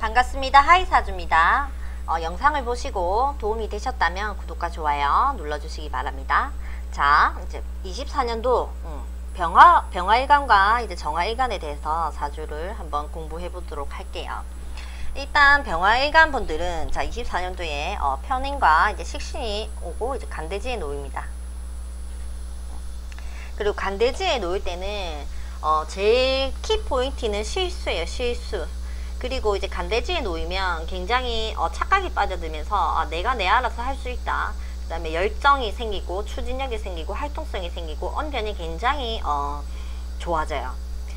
반갑습니다. 하이사주입니다. 영상을 보시고 도움이 되셨다면 구독과 좋아요 눌러주시기 바랍니다. 자, 이제 24년도 병화일간과 이제 정화일간에 대해서 사주를 한번 공부해 보도록 할게요. 일단 병화일간 분들은 자 24년도에 편인과 이제 식신이 오고 이제 간대지에 놓입니다. 그리고 간대지에 놓일 때는 제일 키포인트는 실수예요. 실수. 그리고 이제 간대지에 놓이면 굉장히 착각이 빠져들면서 내가 내 알아서 할 수 있다. 그 다음에 열정이 생기고 추진력이 생기고 활동성이 생기고 언변이 굉장히 좋아져요.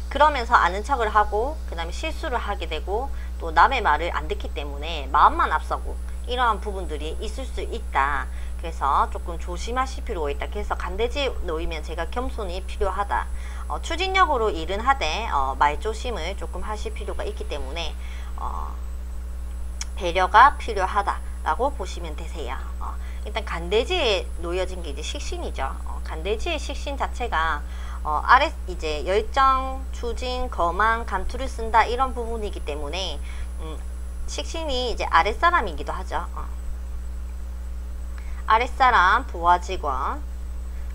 그러면서 아는 척을 하고 그 다음에 실수를 하게 되고 또 남의 말을 안 듣기 때문에 마음만 앞서고 이러한 부분들이 있을 수 있다. 그래서 조금 조심하실 필요가 있다. 그래서 간대지에 놓이면 제가 겸손이 필요하다. 추진력으로 일은 하되 말조심을 조금 하실 필요가 있기 때문에 배려가 필요하다라고 보시면 되세요. 일단 간대지에 놓여진 게 이제 식신이죠. 간대지의 식신 자체가 아래 이제 열정, 추진, 거망, 감투를 쓴다 이런 부분이기 때문에 식신이 이제 아랫사람이기도 하죠. 아랫사람, 부하직원,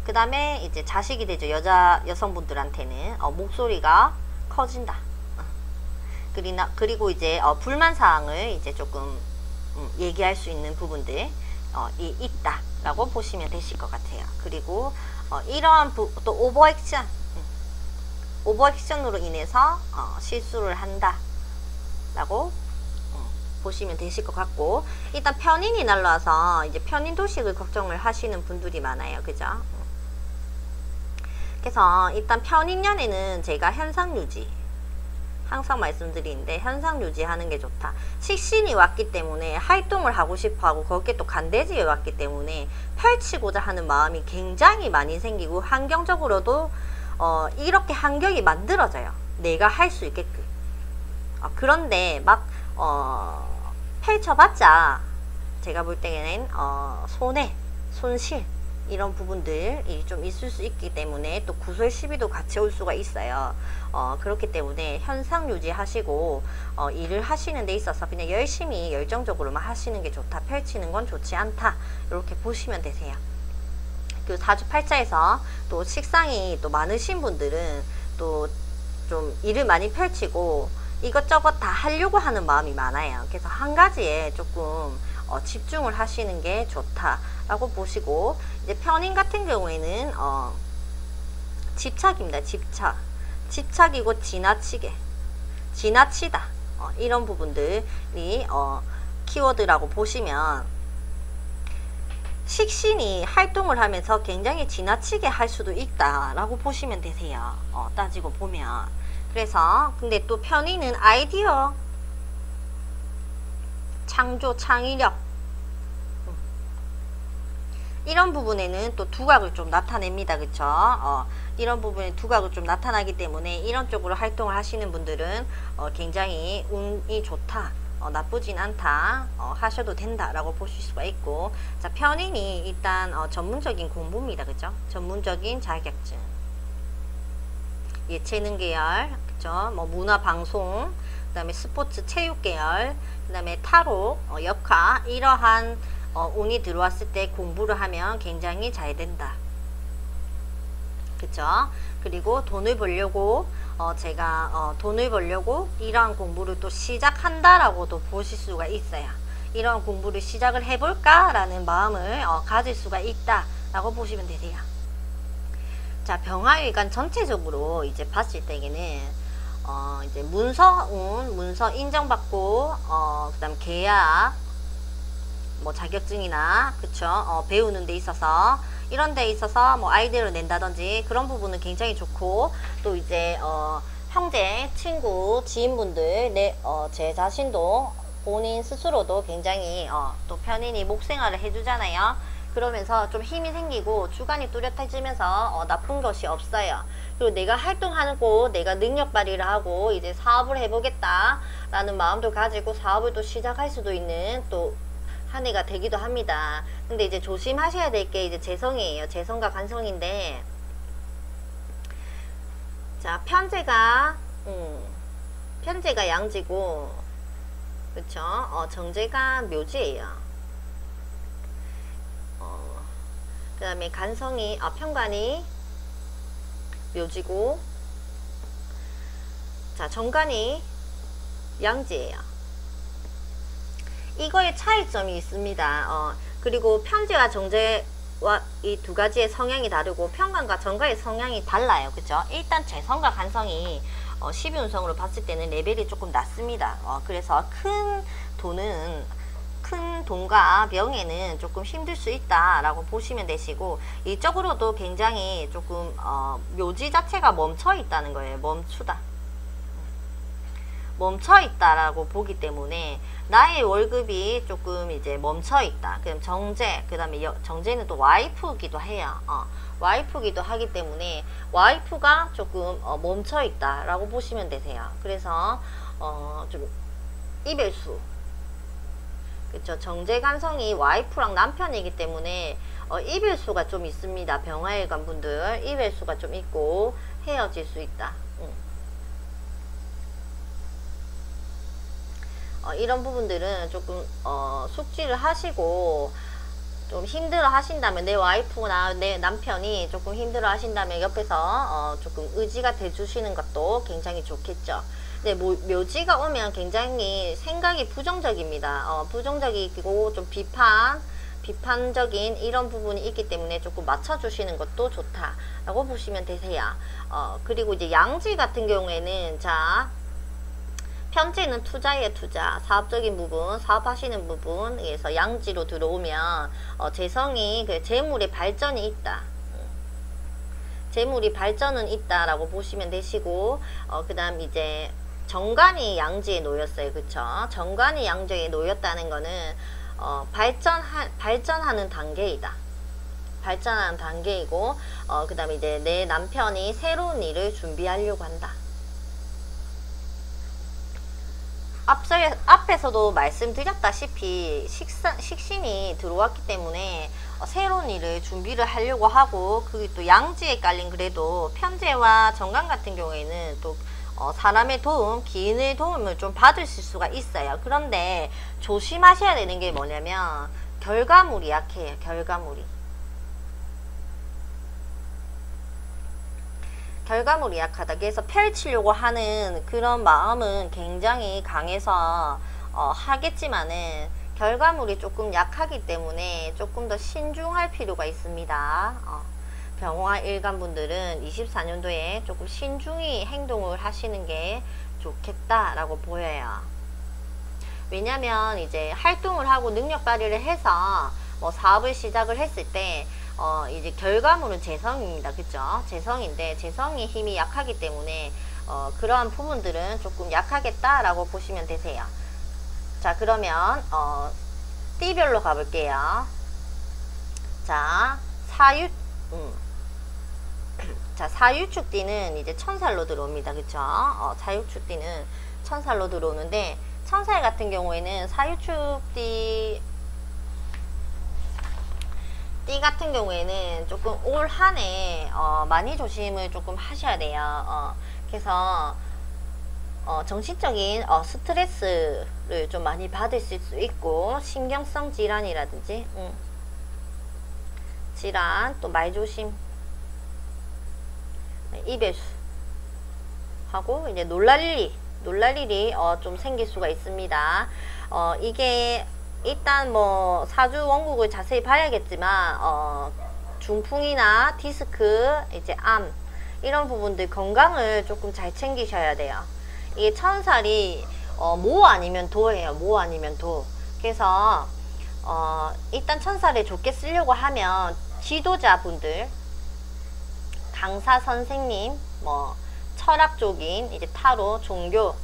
그 다음에 이제 자식이 되죠. 여성분들한테는 목소리가 커진다. 그리고 이제 불만사항을 이제 조금 얘기할 수 있는 부분들이 있다라고 보시면 되실 것 같아요. 그리고 이러한 또 오버액션으로 인해서 실수를 한다라고 보시면 되실 것 같고, 일단 편인이 날라와서 이제 편인 도식을 걱정을 하시는 분들이 많아요. 그죠? 그래서 일단 편인년에는 제가 현상유지 항상 말씀드리는데 현상유지 하는 게 좋다. 식신이 왔기 때문에 활동을 하고 싶어 하고 거기에 또 간대지에 왔기 때문에 펼치고자 하는 마음이 굉장히 많이 생기고 환경적으로도 이렇게 환경이 만들어져요. 내가 할 수 있게끔. 그런데 막 펼쳐봤자 제가 볼 때는 손실 이런 부분들이 좀 있을 수 있기 때문에 또 구설 시비도 같이 올 수가 있어요. 그렇기 때문에 현상 유지하시고 일을 하시는 데 있어서 그냥 열심히 열정적으로만 하시는 게 좋다. 펼치는 건 좋지 않다. 이렇게 보시면 되세요. 그 사주팔자에서 또 식상이 또 많으신 분들은 또 좀 일을 많이 펼치고 이것저것 다 하려고 하는 마음이 많아요. 그래서 한 가지에 조금 집중을 하시는 게 좋다라고 보시고, 이제 편인 같은 경우에는 집착입니다. 집착이고 지나치다 이런 부분들이 키워드라고 보시면, 식신이 활동을 하면서 굉장히 지나치게 할 수도 있다라고 보시면 되세요. 따지고 보면. 그래서 근데 또 편인은 아이디어, 창조, 창의력 이런 부분에는 또 두각을 좀 나타냅니다. 그쵸? 이런 부분에 두각을 좀 나타나기 때문에 이런 쪽으로 활동을 하시는 분들은 굉장히 운이 좋다, 나쁘진 않다, 하셔도 된다라고 보실 수가 있고, 자, 편인이 일단 전문적인 공부입니다. 그죠? 전문적인 자격증, 예체능 계열, 그죠? 뭐 문화 방송, 그 다음에 스포츠 체육 계열, 그 다음에 타로, 역화, 이러한 운이 들어왔을 때 공부를 하면 굉장히 잘 된다. 그쵸? 그리고 돈을 벌려고 돈을 벌려고 이러한 공부를 또 시작한다라고도 보실 수가 있어요. 이런 공부를 시작을 해볼까 라는 마음을 가질 수가 있다 라고 보시면 되세요. 자, 병화일간 전체적으로 이제 봤을 때에는 이제 문서 인정받고 그 다음 계약, 뭐 자격증이나 그쵸, 배우는 데 있어서 이런 데 있어서 뭐 아이디어를 낸다든지 그런 부분은 굉장히 좋고, 또 이제 형제, 친구, 지인분들, 제 자신도 본인 스스로도 굉장히 또 편인이 목생활을 해주잖아요. 그러면서 좀 힘이 생기고 주관이 뚜렷해지면서 나쁜 것이 없어요. 그리고 내가 활동하고 내가 능력 발휘를 하고 이제 사업을 해보겠다 라는 마음도 가지고 사업을 또 시작할 수도 있는 또 한 해가 되기도 합니다. 근데 이제 조심하셔야 될 게 이제 재성이에요. 재성과 간성인데, 자, 편제가 양지고 그쵸? 정제가 묘지예요. 그 다음에 간성이, 편관이 묘지고, 자, 정관이 양지예요. 이거의 차이점이 있습니다. 그리고 편제와 정제와 이 두 가지의 성향이 다르고 편관과 정관의 성향이 달라요. 그죠? 일단 재성과 간성이 12운성으로 봤을 때는 레벨이 조금 낮습니다. 그래서 큰 돈과 명예는 조금 힘들 수 있다라고 보시면 되시고, 이쪽으로도 굉장히 조금 묘지 자체가 멈춰 있다는 거예요. 멈춰 있다라고 보기 때문에 나의 월급이 조금 이제 멈춰 있다. 그럼 정제, 그 다음에 정제는 또 와이프기도 해요. 와이프기도 하기 때문에 와이프가 조금 멈춰 있다라고 보시면 되세요. 그래서 좀 이별수, 그쵸? 정제간성이 와이프랑 남편이기 때문에 이별수가 좀 있습니다. 병화일관 분들 이별수가 좀 있고 헤어질 수 있다. 이런 부분들은 조금 숙지를 하시고, 좀 힘들어 하신다면, 내 와이프나 내 남편이 조금 힘들어 하신다면 옆에서 조금 의지가 돼 주시는 것도 굉장히 좋겠죠. 근데 묘지가 오면 굉장히 생각이 부정적입니다. 부정적이고 좀 비판적인 이런 부분이 있기 때문에 조금 맞춰주시는 것도 좋다라고 보시면 되세요. 그리고 이제 양지 같은 경우에는, 자, 편제는 투자예요. 투자, 사업적인 부분, 사업하시는 부분에서 양지로 들어오면 재성이 재물의 발전이 있다. 재물이 발전은 있다라고 보시면 되시고, 그 다음 이제 정관이 양지에 놓였어요. 그쵸? 정관이 양지에 놓였다는 거는 발전하는 단계이다. 발전하는 단계이고, 그 다음에 이제 내 남편이 새로운 일을 준비하려고 한다. 앞에서도 말씀드렸다시피 식신이 들어왔기 때문에 새로운 일을 준비를 하려고 하고, 그게 또 양지에 깔린, 그래도 편제와 정관 같은 경우에는 또 사람의 도움, 기인의 도움을 좀 받으실 수가 있어요. 그런데 조심하셔야 되는 게 뭐냐면 결과물이 약해요. 결과물이 약하다. 그래서 펼치려고 하는 그런 마음은 굉장히 강해서 하겠지만은 결과물이 조금 약하기 때문에 조금 더 신중할 필요가 있습니다. 병화 일간분들은 24년도에 조금 신중히 행동을 하시는 게 좋겠다라고 보여요. 왜냐면 이제 활동을 하고 능력 발휘를 해서 뭐 사업을 시작을 했을 때 이제 결과물은 재성입니다. 그죠? 재성인데 재성의 힘이 약하기 때문에 그러한 부분들은 조금 약하겠다라고 보시면 되세요. 자, 그러면 띠별로 가볼게요. 자, 사유축띠는 이제 천살로 들어옵니다. 그쵸? 사유축띠는 천살로 들어오는데, 천살 같은 경우에는 사유축띠 같은 경우에는 조금 올 한 해 많이 조심을 조금 하셔야 돼요. 그래서 정신적인 스트레스를 좀 많이 받으실 수 있고, 신경성 질환이라든지 질환, 또 말조심, 이별수 하고, 이제 놀랄 일이 좀 생길 수가 있습니다. 이게 일단 뭐 사주 원국을 자세히 봐야겠지만 중풍이나 디스크, 이제 암, 이런 부분들 건강을 조금 잘 챙기셔야 돼요. 이게 천살이 모 아니면 도예요. 모 아니면 도. 그래서 일단 천살을 좋게 쓰려고 하면 지도자분들, 강사 선생님, 뭐 철학 쪽인 이제 타로, 종교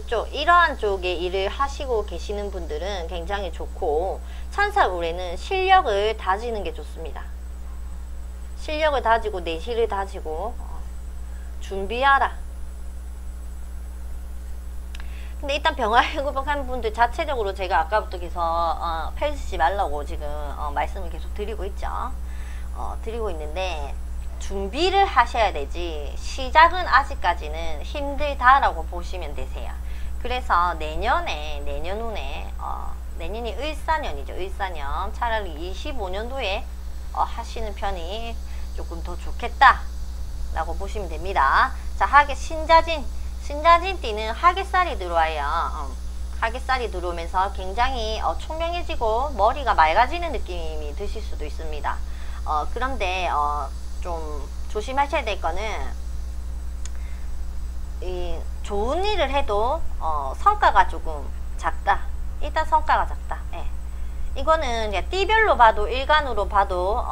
쪽, 이러한 쪽에 일을 하시고 계시는 분들은 굉장히 좋고, 천살 올해는 실력을 다지는 게 좋습니다. 실력을 다지고 내실을 다지고 준비하라. 근데 일단 병화일구복하는 분들 자체적으로 제가 아까부터 계속 펼치지 말라고 지금 말씀을 계속 드리고 있죠. 드리고 있는데, 준비를 하셔야 되지 시작은 아직까지는 힘들다라고 보시면 되세요. 그래서 내년 후에 내년이 을사년이죠. 을사년 차라리 25년도에 하시는 편이 조금 더 좋겠다 라고 보시면 됩니다. 자, 신자진띠는 하객살이 들어와요. 하객살이 들어오면서 굉장히 총명해지고 머리가 맑아지는 느낌이 드실 수도 있습니다. 그런데 좀 조심하셔야 될 거는 좋은 일을 해도 성과가 조금 작다. 일단 성과가 작다. 예. 이거는 띠별로 봐도 일간으로 봐도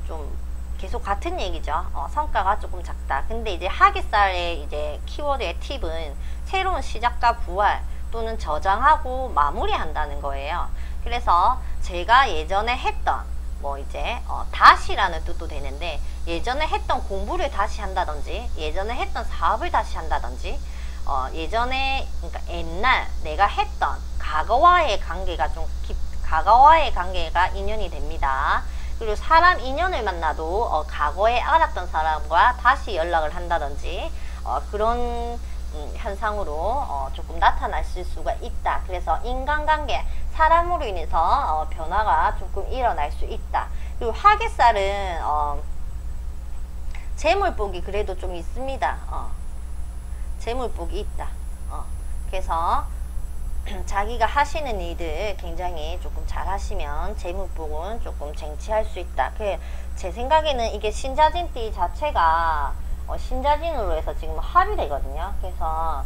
좀 계속 같은 얘기죠. 성과가 조금 작다. 근데 이제 하객살의 이제 키워드의 팁은 새로운 시작과 부활 또는 저장하고 마무리한다는 거예요. 그래서 제가 예전에 했던 이제 다시라는 뜻도 되는데, 예전에 했던 공부를 다시 한다든지 예전에 했던 사업을 다시 한다든지 예전에 그러니까 옛날 내가 했던 과거와의 관계가 과거와의 관계가 인연이 됩니다. 그리고 사람 인연을 만나도 과거에 알았던 사람과 다시 연락을 한다든지 그런 현상으로 조금 나타났을 수가 있다. 그래서 인간관계, 사람으로 인해서 변화가 조금 일어날 수 있다. 그리고 하객살은 재물복이 그래도 좀 있습니다. 재물복이 있다. 그래서 자기가 하시는 일들 굉장히 조금 잘 하시면 재물복은 조금 쟁취할 수 있다. 제 생각에는 이게 신자진띠 자체가 신자진으로 해서 지금 합이 되거든요. 그래서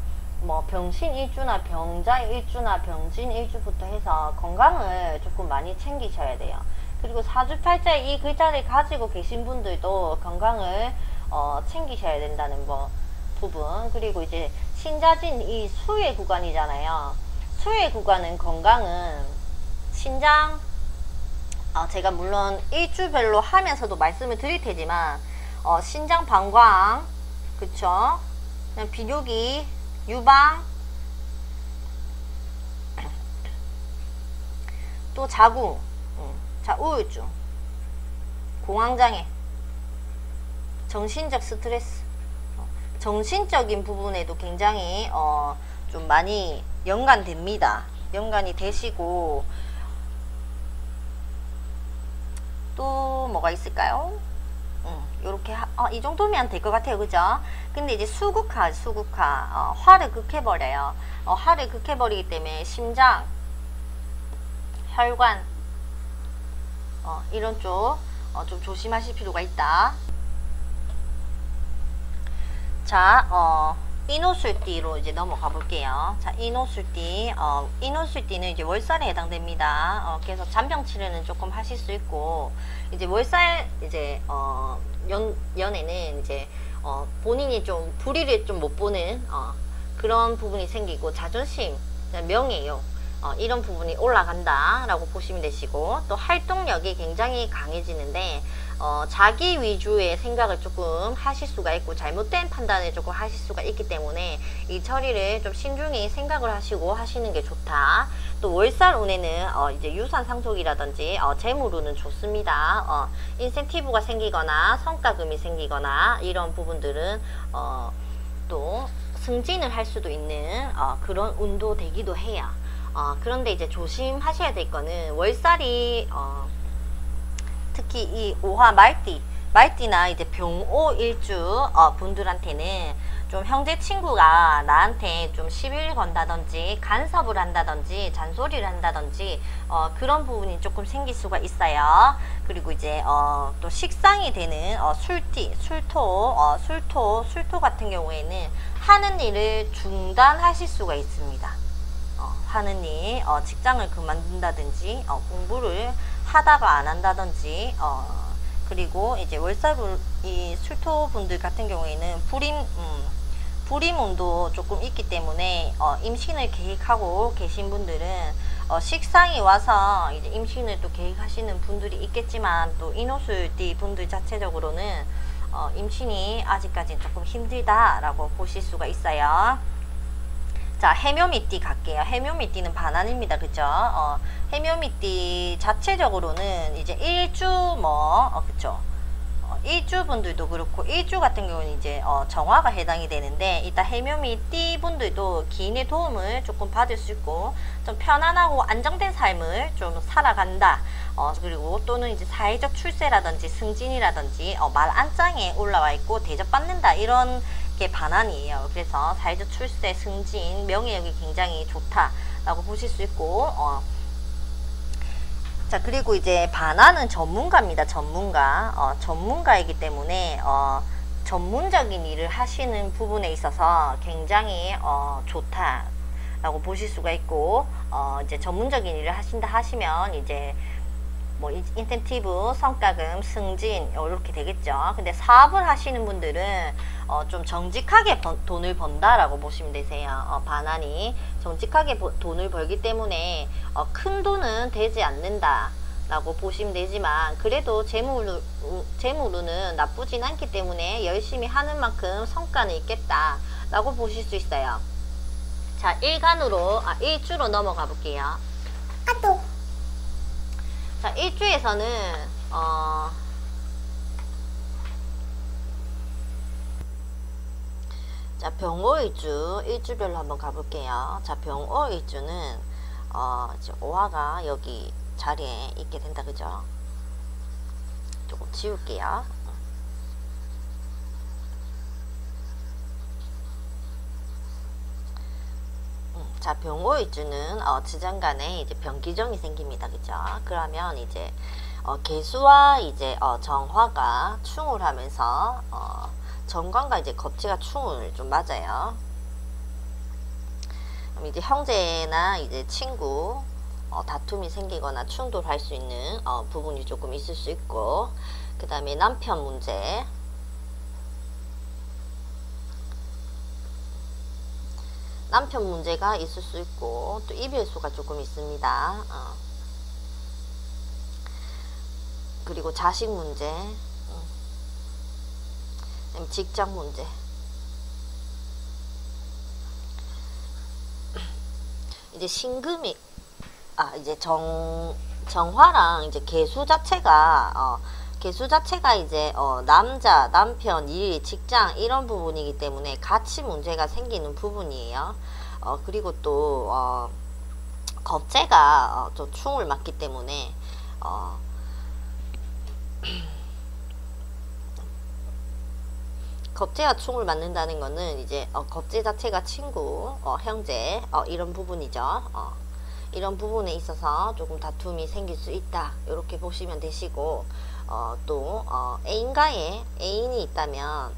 병신일주나 병자일주나 병진일주부터 해서 건강을 조금 많이 챙기셔야 돼요. 그리고 사주팔자에 이 글자를 가지고 계신 분들도 건강을 챙기셔야 된다는 부분. 그리고 이제 신자진 이 수의 구간이잖아요. 수의 구간은 건강은 신장 제가 물론 일주별로 하면서도 말씀을 드릴 테지만 신장 방광, 그쵸? 비뇨기, 유방, 또 자궁, 자, 우울증, 공황장애, 정신적 스트레스, 정신적인 부분에도 굉장히 좀 많이 연관됩니다. 연관이 되시고, 또 뭐가 있을까요? 요렇게 이 정도면 될 것 같아요. 그죠? 근데 이제 수국화 화를 극해버려요. 화를 극해버리기 때문에 심장, 혈관 이런 쪽 좀 조심하실 필요가 있다. 자, 인호술띠로 이제 넘어가 볼게요. 자, 인호술띠는 이제 월살에 해당됩니다. 그래서 잔병 치료는 조금 하실 수 있고, 이제 월살 이제 연에는 이제 본인이 좀 불의를 좀 못 보는 그런 부분이 생기고, 자존심, 명예욕 이런 부분이 올라간다 라고 보시면 되시고, 또 활동력이 굉장히 강해지는데 자기 위주의 생각을 조금 하실 수가 있고 잘못된 판단을 조금 하실 수가 있기 때문에 이 처리를 좀 신중히 생각을 하시고 하시는 게 좋다. 또 월살운에는 이제 유산 상속이라든지 재물운은 좋습니다. 인센티브가 생기거나 성과금이 생기거나 이런 부분들은 또 승진을 할 수도 있는 그런 운도 되기도 해요. 그런데 이제 조심하셔야 될 거는 월살이 특히 이 오화 말띠나 이제 병오 일주 분들한테는 좀 형제 친구가 나한테 좀 시비를 건다든지 간섭을 한다든지 잔소리를 한다든지 그런 부분이 조금 생길 수가 있어요. 그리고 이제 또 식상이 되는 술토 같은 경우에는 하는 일을 중단하실 수가 있습니다. 하는 일, 직장을 그만둔다든지 공부를 하다가 안 한다든지 그리고 이제 월살운 이 술토분들 같은 경우에는 불임운도 조금 있기 때문에 임신을 계획하고 계신 분들은 식상이 와서 이제 임신을 또 계획하시는 분들이 있겠지만, 또 인호술띠 분들 자체적으로는 임신이 아직까지는 조금 힘들다라고 보실 수가 있어요. 자, 해묘미띠 갈게요. 해묘미띠는 반환입니다. 그죠? 해묘미띠 자체적으로는 이제 일주 그쵸? 이주분들도 그렇고, 이주 같은 경우는 이제 정화가 해당이 되는데, 이따 해묘미 띠분들도 기인의 도움을 조금 받을 수 있고, 좀 편안하고 안정된 삶을 좀 살아간다. 그리고 또는 이제 사회적 출세라든지 승진이라든지 말 안장에 올라와 있고 대접받는다, 이런 게 반환이에요. 그래서 사회적 출세, 승진, 명예욕이 굉장히 좋다라고 보실 수 있고, 자, 그리고 이제 반환은 전문가입니다. 전문가. 전문가이기 때문에 전문적인 일을 하시는 부분에 있어서 굉장히 좋다라고 보실 수가 있고, 이제 전문적인 일을 하신다 하시면 이제 뭐 인센티브, 성과금, 승진 이렇게 되겠죠. 근데 사업을 하시는 분들은 좀 정직하게 돈을 번다라고 보시면 되세요. 반환이 정직하게 돈을 벌기 때문에 큰 돈은 되지 않는다 라고 보시면 되지만, 그래도 재물로는 나쁘진 않기 때문에 열심히 하는 만큼 성과는 있겠다 라고 보실 수 있어요. 자, 일주로 넘어가 볼게요. 자, 일주에서는 자, 병오일주, 일주별로 한번 가볼게요. 자, 병오일주는 이제 오화가 여기 자리에 있게 된다, 그죠? 조금 지울게요. 자, 병오일주는 지장간에 이제 병기정이 생깁니다, 그죠? 그러면 이제 개수와 이제 정화가 충을 하면서 정관과 이제 겁재가 충을 좀 맞아요. 그럼 이제 형제나 이제 친구 다툼이 생기거나 충돌할 수 있는 부분이 조금 있을 수 있고, 그 다음에 남편 문제, 남편 문제가 있을 수 있고, 또 이별수가 조금 있습니다. 그리고 자식 문제, 직장 문제. 이제 신금이 이제 정화랑 이제 개수 자체가 이제 남자, 남편, 일, 직장 이런 부분이기 때문에 같이 문제가 생기는 부분이에요. 그리고 또 겁재가 또 충을 맞기 때문에 겁재가 충을 맞는다는 거는 이제 겁재 자체가 친구, 형제 이런 부분이죠. 이런 부분에 있어서 조금 다툼이 생길 수 있다, 이렇게 보시면 되시고, 또 애인과의 애인이 있다면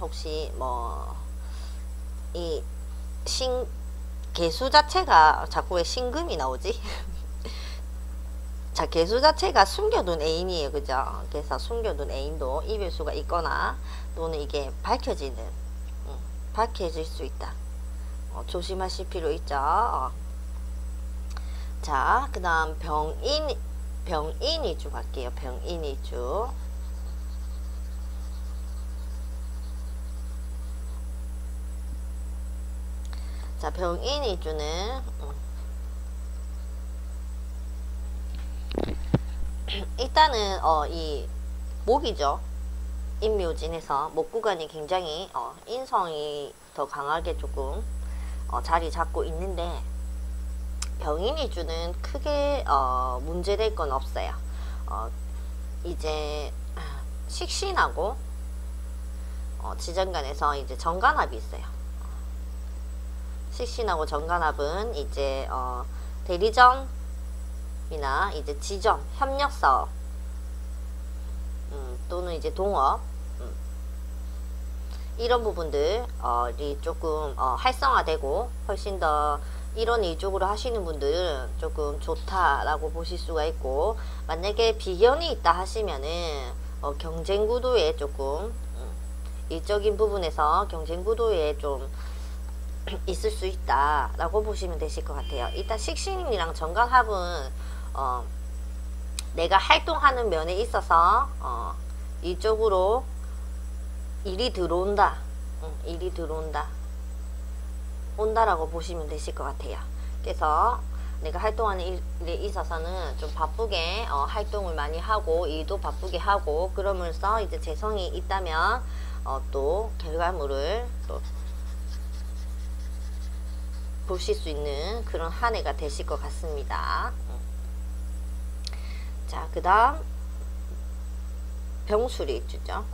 혹시 뭐 이 개수 자체가 자꾸 왜 신금이 나오지? 자, 개수 자체가 숨겨둔 애인이에요, 그죠? 그래서 숨겨둔 애인도 이별수가 있거나 또는 이게 밝혀질 수 있다. 조심하실 필요 있죠. 자, 그 다음 병인이주 갈게요. 병인이주. 자, 병인이주는 일단은 이 목이죠. 인묘진에서 목구간이 굉장히 인성이 더 강하게 조금 자리 잡고 있는데, 병인이주는 크게 문제될 건 없어요. 이제 식신하고 지정간에서 이제 정관합이 있어요. 식신하고 정관합은 이제 대리점이나 이제 지점, 협력사업 또는 이제 동업 이런 부분들이 조금 활성화되고 훨씬 더 이런 일적으로 하시는 분들은 조금 좋다라고 보실 수가 있고, 만약에 비견이 있다 하시면은 경쟁구도에 조금 일적인 부분에서 경쟁구도에 좀 있을 수 있다라고 보시면 되실 것 같아요. 일단 식신이랑 정관합은 내가 활동하는 면에 있어서 일적으로 일이 들어온다, 온다라고 보시면 되실 것 같아요. 그래서 내가 활동하는 일에 있어서는 좀 바쁘게 활동을 많이 하고 일도 바쁘게 하고 그러면서 이제 재성이 있다면 또 결과물을 또 보실 수 있는 그런 한 해가 되실 것 같습니다. 자, 그 다음 병술일주죠.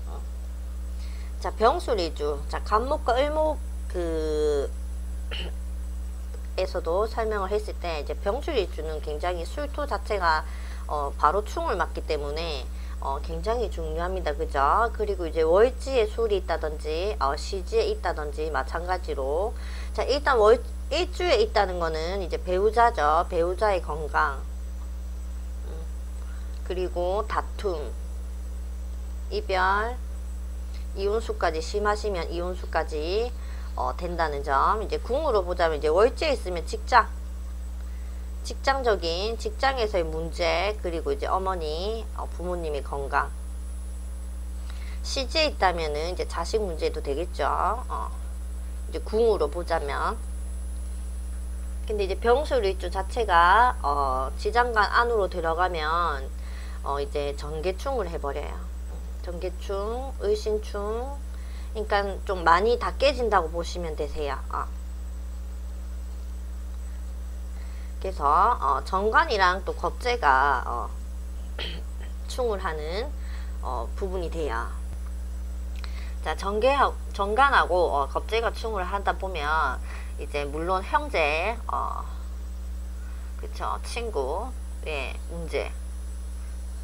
자, 병술일주. 자, 간목과 을목 에서도 설명을 했을 때 이제 병술일주는 굉장히 술토 자체가 바로 충을 맞기 때문에 굉장히 중요합니다. 그죠? 그리고 이제 월지에 술이 있다든지 시지에 있다든지 마찬가지로 자, 일단 일주에 있다는 거는 이제 배우자죠. 배우자의 건강, 그리고 다툼, 이별, 이혼수까지 심하시면 이혼수까지 된다는 점. 이제 궁으로 보자면 이제 월지에 있으면 직장적인 직장에서의 문제, 그리고 이제 어머니 부모님의 건강. 시지에 있다면은 이제 자식 문제도 되겠죠. 이제 궁으로 보자면. 근데 이제 병술일주 자체가 지장간 안으로 들어가면 이제 전개충을 해버려요. 전개충, 을신충. 그러니까 좀 많이 다 깨진다고 보시면 되세요. 그래서 정관이랑 또 겁재가 충을 하는 부분이 돼요. 자, 정관하고 겁재가 충을 하다 보면 이제 물론 형제, 그쵸, 친구의 문제,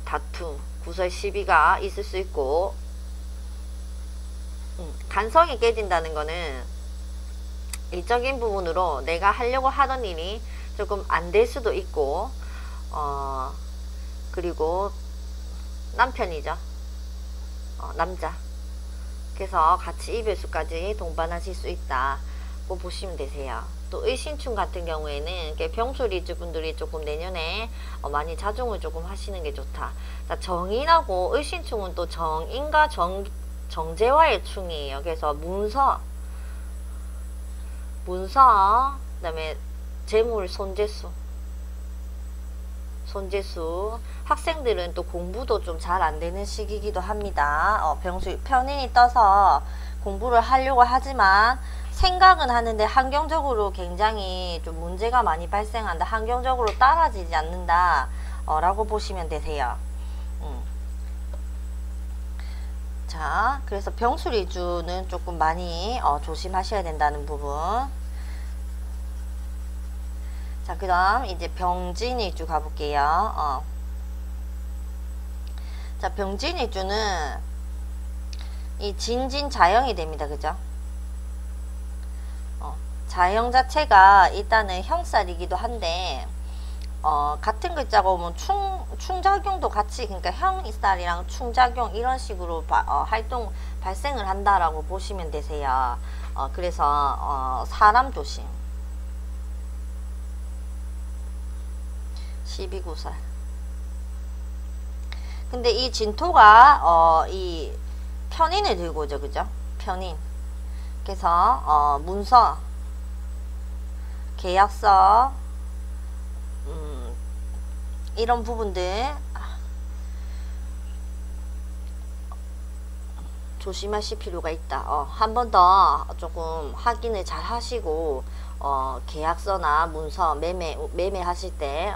다툼, 구설 시비가 있을 수 있고, 간성이 깨진다는 거는 일적인 부분으로 내가 하려고 하던 일이 조금 안 될 수도 있고, 그리고 남편이죠. 남자. 그래서 같이 이별수까지 동반하실 수 있다고 보시면 되세요. 또 을신충 같은 경우에는 병술일주 분들이 조금 내년에 많이 자중을 조금 하시는 게 좋다. 자, 정인하고 을신충은 또 정인과 정제와의 충이에요. 그래서 문서, 그 다음에 재물 손재수. 학생들은 또 공부도 좀 잘 안 되는 시기이기도 합니다. 편인이 떠서 공부를 하려고 하지만 생각은 하는데 환경적으로 굉장히 좀 문제가 많이 발생한다. 환경적으로 따라지지 않는다. 라고 보시면 되세요. 자, 그래서 병술일주는 조금 많이 조심하셔야 된다는 부분. 자, 그 다음 이제 병진일주 가볼게요. 자, 병진일주는 이 진진자영이 됩니다. 그죠? 자영 자체가 일단은 형살이기도 한데 같은 글자가 오면 충작용도 같이, 그러니까 형살이랑 충작용 이런 식으로 발생을 한다라고 보시면 되세요. 그래서 사람 조심. 12구설. 근데 이 진토가 이 편인을 들고 오죠. 그죠? 편인. 그래서 문서, 계약서, 이런 부분들 조심하실 필요가 있다. 한 번 더 조금 확인을 잘 하시고 계약서나 문서 매매 하실 때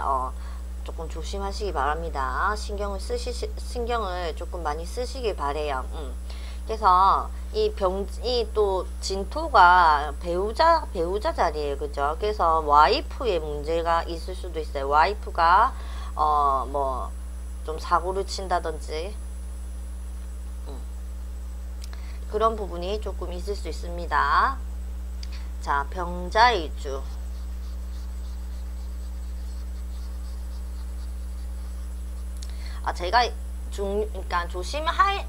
조금 조심하시기 바랍니다. 신경을 조금 많이 쓰시길 바래요. 그래서 이 또 진토가 배우자 자리에요. 그죠? 그래서 와이프의 문제가 있을 수도 있어요. 와이프가 뭐 좀 사고를 친다든지 그런 부분이 조금 있을 수 있습니다. 자, 병자일주. 제가 그러니까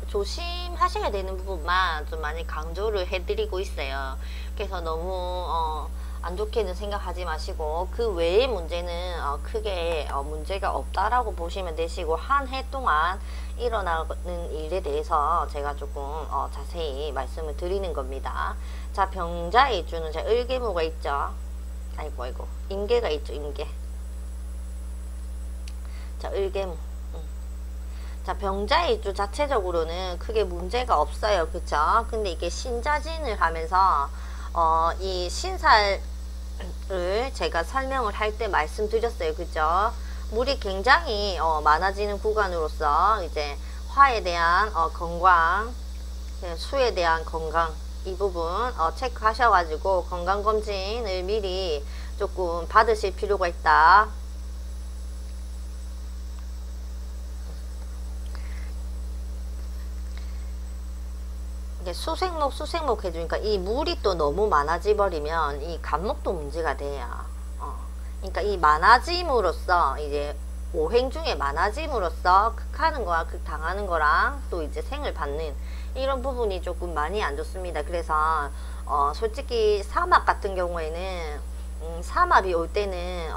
조심하셔야 되는 부분만 좀 많이 강조를 해드리고 있어요. 그래서 너무 안 좋게는 생각하지 마시고 그 외의 문제는 크게 문제가 없다라고 보시면 되시고, 한 해 동안 일어나는 일에 대해서 제가 조금 자세히 말씀을 드리는 겁니다. 자, 병자일주는 자, 을개무가 있죠. 아이고 임계가 있죠. 임계. 자, 을개무. 자, 병자일주 자체적으로는 크게 문제가 없어요. 그쵸? 근데 이게 신자진을 하면서 이 신살을 제가 설명을 할 때 말씀드렸어요. 그죠? 물이 굉장히 많아지는 구간으로서 이제 화에 대한 건강, 수에 대한 건강, 이 부분 체크하셔가지고 건강검진을 미리 조금 받으실 필요가 있다. 이게 수생목 해주니까 이 물이 또 너무 많아져 버리면 이 간목도 문제가 돼요. 그러니까 이 많아짐으로써 이제 오행 중에 많아짐으로써 극하는 거와 극당하는 거랑 또 이제 생을 받는 이런 부분이 조금 많이 안 좋습니다. 그래서 솔직히 사막 같은 경우에는 삼합이 올 때는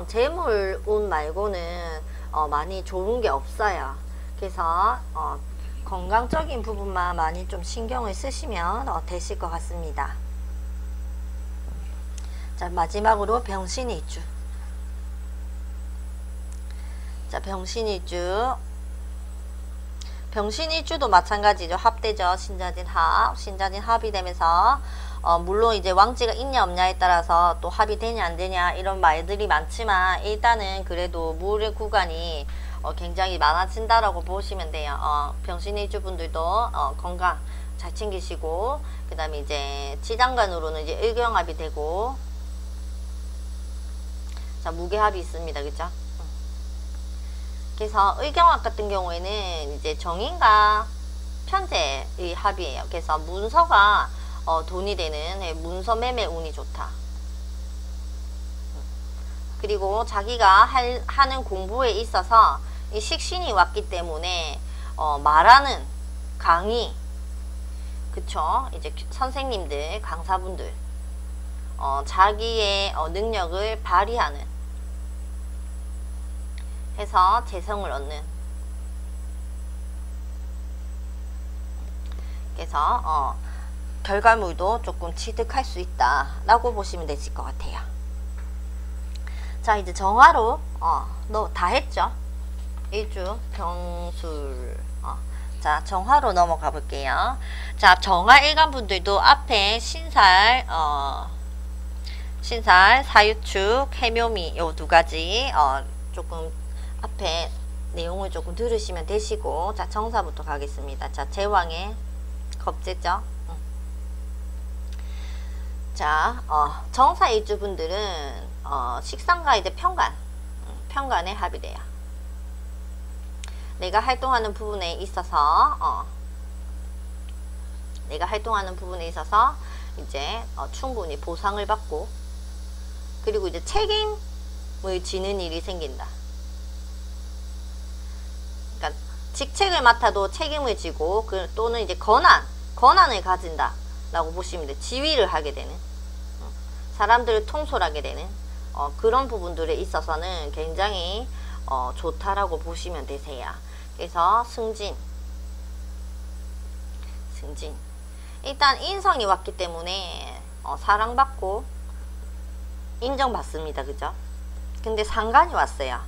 재물운 말고는 많이 좋은 게 없어요. 그래서 건강적인 부분만 많이 좀 신경을 쓰시면 되실 것 같습니다. 자, 마지막으로 병신일주. 자, 병신일주도 마찬가지죠. 합되죠. 신자진 합이 되면서 물론 이제 왕지가 있냐 없냐에 따라서 또 합이 되냐 안 되냐 이런 말들이 많지만 일단은 그래도 물의 구간이 굉장히 많아진다라고 보시면 돼요. 병신일주 분들도 건강 잘 챙기시고, 그 다음에 이제 지장간으로는 이제 을경합이 되고, 자, 무게합이 있습니다. 그죠? 그래서 을경합 같은 경우에는 이제 정인과 편재의 합이에요. 그래서 문서가 돈이 되는 문서 매매 운이 좋다. 그리고 자기가 하는 공부에 있어서 이 식신이 왔기 때문에 말하는 강의, 그쵸? 이제 선생님들, 강사분들 자기의 능력을 발휘하는 해서 재성을 얻는, 그래서 결과물도 조금 취득할 수 있다 라고 보시면 되실 것 같아요. 자, 이제 정화로 너 다 했죠? 일주 병술. 자, 정화로 넘어가 볼게요. 자, 정화 일간 분들도 앞에 신살, 사유축, 해묘미 요 두 가지 조금 앞에 내용을 조금 들으시면 되시고, 자, 정사부터 가겠습니다. 자, 제왕의 겁재죠. 자, 정사 일주 분들은 식상과 이제 편간에 합이 돼요. 내가 활동하는 부분에 있어서 이제 충분히 보상을 받고, 그리고 이제 책임을 지는 일이 생긴다. 그러니까 직책을 맡아도 책임을 지고, 또는 이제 권한을 가진다 라고 보시면 돼요. 지휘를 하게 되는, 사람들을 통솔하게 되는 그런 부분들에 있어서는 굉장히 좋다라고 보시면 되세요. 그래서 승진. 일단 인성이 왔기 때문에 사랑받고 인정받습니다. 그죠? 근데 상간이 왔어요.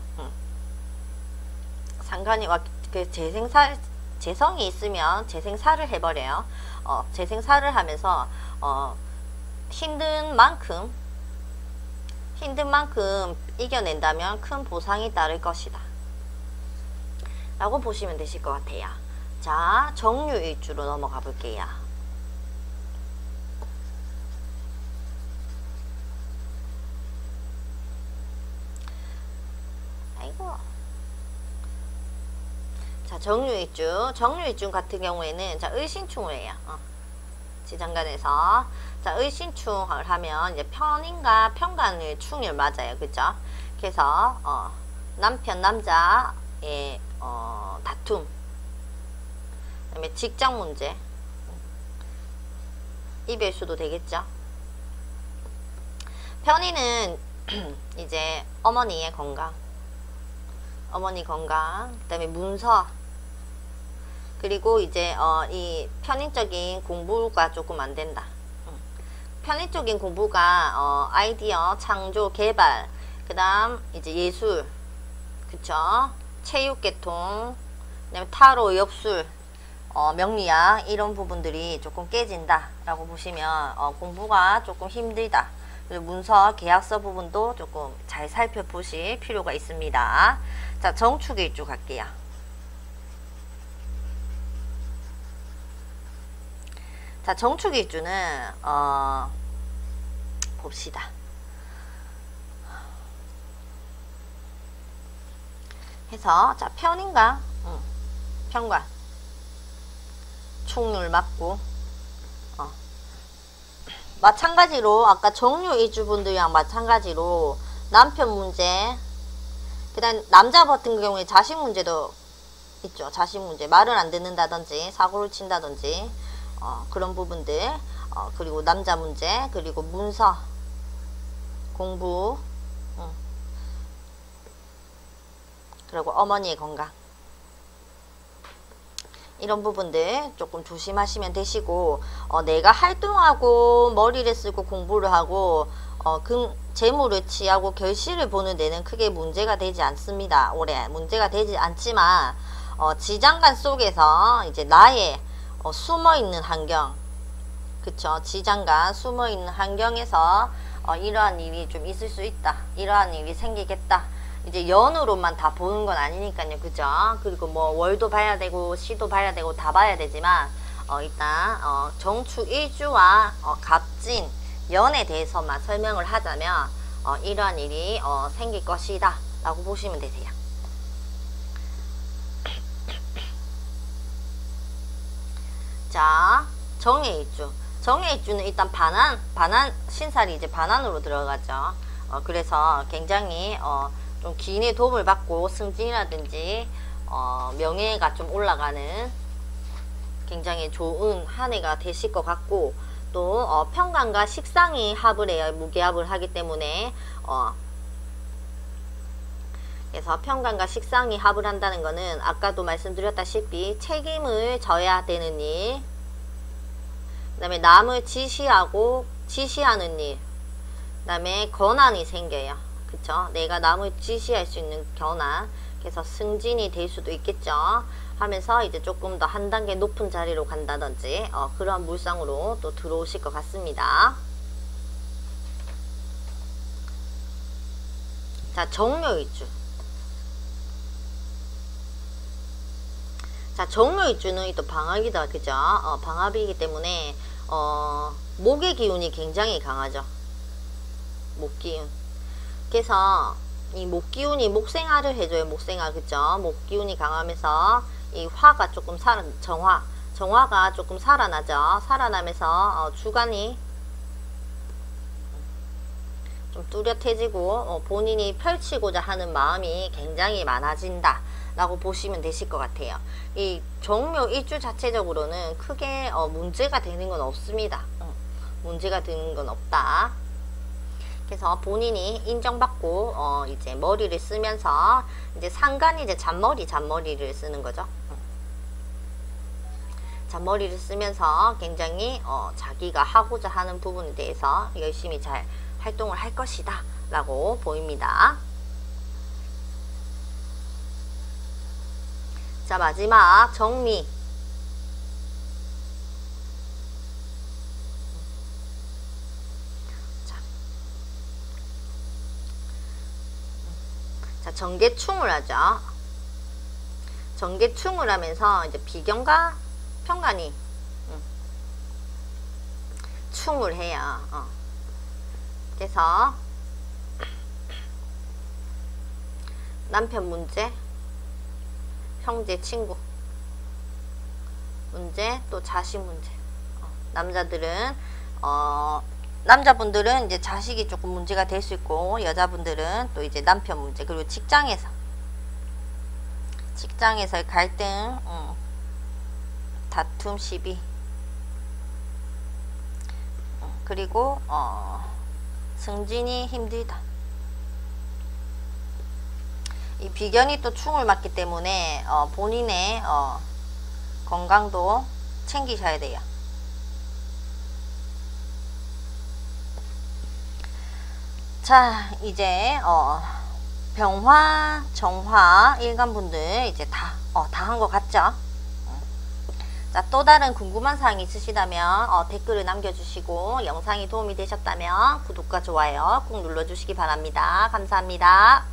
상간이 재성이 있으면 재생사를 해버려요. 재생사를 하면서 힘든 만큼 이겨낸다면 큰 보상이 따를 것이다 라고 보시면 되실 것 같아요. 자, 정유일주로 넘어가 볼게요. 아이고. 자, 정유일주 같은 경우에는 자, 을신충을 해요. 지장간에서. 자, 을신충을 하면 이제 편인과 편간을 충을 맞아요. 그죠? 그래서 남편 남자의 다툼, 그 다음에 직장 문제, 이별수도 되겠죠. 편인은 이제 어머니 건강, 그 다음에 문서, 그리고 이제 이 편인적인 공부가 조금 안 된다. 편인적인 공부가 아이디어, 창조, 개발, 그 다음 이제 예술, 그쵸? 체육계통, 그다음에 타로, 역술, 명리학 이런 부분들이 조금 깨진다 라고 보시면 공부가 조금 힘들다. 그리고 문서, 계약서 부분도 조금 잘 살펴보실 필요가 있습니다. 자, 정축일주 갈게요. 자, 정축일주는 봅시다. 해서 자, 편인가? 편관 축률 맞고 마찬가지로 아까 정묘일주분들이랑 마찬가지로 남편 문제, 그 다음 남자 같은 경우에 자식 문제도 있죠. 자식 문제, 말을 안 듣는다든지 사고를 친다든지 그런 부분들, 그리고 남자 문제, 그리고 문서 공부, 그리고 어머니의 건강, 이런 부분들 조금 조심하시면 되시고, 내가 활동하고 머리를 쓰고 공부를 하고 재물을 취하고 결실을 보는 데는 크게 문제가 되지 않습니다. 올해 문제가 되지 않지만 지장간 속에서 이제 나의 숨어있는 환경, 그쵸? 지장간 숨어있는 환경에서 이러한 일이 좀 있을 수 있다, 이러한 일이 생기겠다. 이제 연으로만 다 보는 건 아니니까요, 그죠? 그리고 뭐 월도 봐야 되고 시도 봐야 되고 다 봐야 되지만 일단 정축일주와 갑진 연에 대해서만 설명을 하자면 이러한 일이 생길 것이다 라고 보시면 되세요. 자, 정해일주. 정해일주는 일단 반한 신살이 이제 반한으로 들어가죠. 그래서 굉장히 좀 기인의 도움을 받고 승진이라든지 명예가 좀 올라가는 굉장히 좋은 한 해가 되실 것 같고, 또 편관과 식상이 합을 해요. 무게합을 하기 때문에 그래서 편관과 식상이 합을 한다는 거는 아까도 말씀드렸다시피 책임을 져야 되는 일, 그 다음에 남을 지시하는 일, 그 다음에 권한이 생겨요. 그쵸? 내가 남을 지시할 수 있는 권한, 그래서 승진이 될 수도 있겠죠. 하면서 이제 조금 더 한 단계 높은 자리로 간다든지 그런 물상으로 또 들어오실 것 같습니다. 자, 정묘일주. 자, 정묘일주는 또 방학이다, 그죠? 방학이기 때문에 목의 기운이 굉장히 강하죠. 목기운. 그래서 이 목기운이 목생화를 해줘요. 목생화, 그죠? 목기운이 강하면서 이 화가 조금 정화가 조금 살아나죠. 살아나면서 주관이 좀 뚜렷해지고 본인이 펼치고자 하는 마음이 굉장히 많아진다 라고 보시면 되실 것 같아요. 이 정묘일주 자체적으로는 크게 문제가 되는 건 없습니다. 문제가 되는 건 없다. 그래서 본인이 인정받고 이제 머리를 쓰면서 이제 상간이 이제 잔머리를 쓰는 거죠. 잔머리를 쓰면서 굉장히 자기가 하고자 하는 부분에 대해서 열심히 잘 활동을 할 것이다 라고 보입니다. 자, 마지막 정미. 자, 정계충을 하죠. 정계충을 하면서 이제 비견과 편관이 충을 해요. 그래서 남편 문제, 형제 친구 문제, 또 자식 문제. 남자분들은 이제 자식이 조금 문제가 될 수 있고, 여자분들은 또 이제 남편 문제, 그리고 직장에서의 갈등, 다툼, 시비, 그리고 승진이 힘들다. 이 비견이 또 충을 맞기 때문에 본인의 건강도 챙기셔야 돼요. 자, 이제 병화, 정화, 일간분들 이제 다 한 것 같죠? 자, 또 다른 궁금한 사항이 있으시다면 댓글을 남겨주시고 영상이 도움이 되셨다면 구독과 좋아요 꼭 눌러주시기 바랍니다. 감사합니다.